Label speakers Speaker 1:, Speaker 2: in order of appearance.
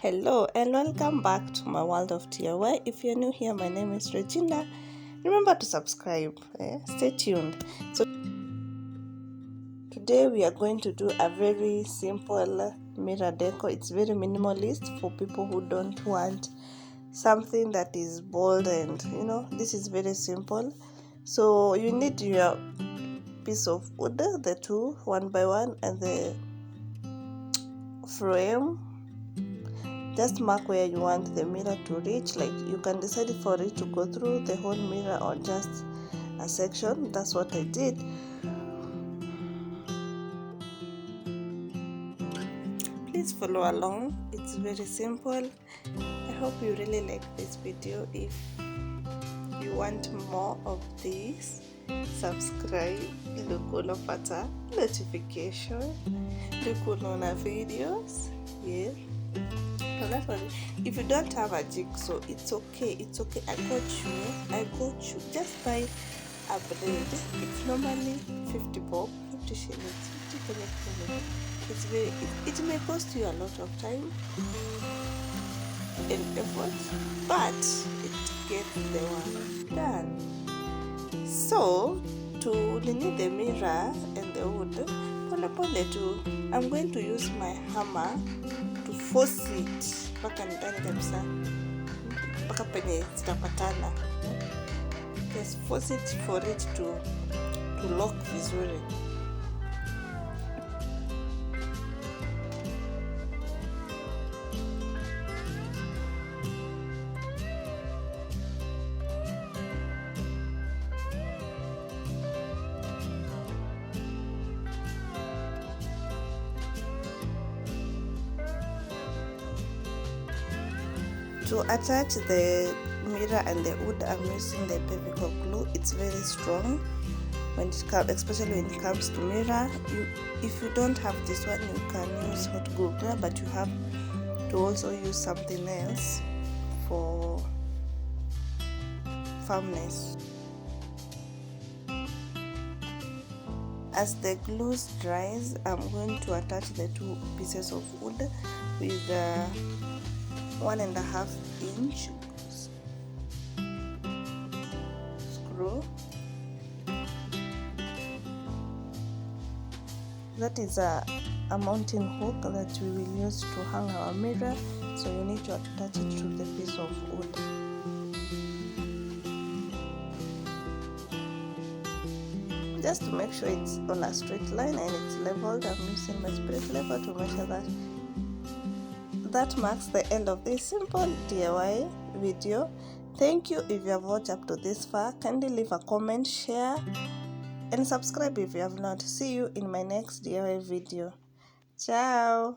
Speaker 1: Hello and welcome back to my world of DIY. If you're new here, my name is Regina. Remember to subscribe. Stay tuned. So today we are going to do a very simple mirror decor. It's very minimalist for people who don't want something that is bold, and this is very simple. So you need your piece of wood, the two one by one, and the frame. Just mark where you want the mirror to reach. Like, you can decide for it to go through the whole mirror or just a section. That's what I did. Please follow along. It's very simple. I hope you really like this video. If you want more of this, subscribe, lukulopata notification, lukulona videos. Yes. So that's what if you don't have a jigsaw, it's okay. I got you. Just buy a blade. It's normally 50 bob, 50 shillings, 50 Kenya. It's very, it may cost you a lot of time and effort, but it gets the work done. So to need the mirror and the wood, I'm going to use my hammer to force it mpaka ndani kabisa, mpaka penye zitapatana. Just force it for it to lock vizuri. To attach the mirror and the wood, I'm using the PVC glue. It's very strong when it comes, especially when it comes to mirror. If you don't have this one, you can use hot glue, but you have to also use something else for firmness. As the glue dries, I'm going to attach the two pieces of wood with 1.5 inch screw. That is a mounting hook that we will use to hang our mirror, so you need to attach it to the piece of wood. Just to make sure it's on a straight line and it's leveled. I'm using my spirit level to measure that. That marks the end of this simple DIY video. Thank you if you have watched up to this far. Kindly leave a comment, share, and subscribe if you have not. See you in my next DIY video. Ciao.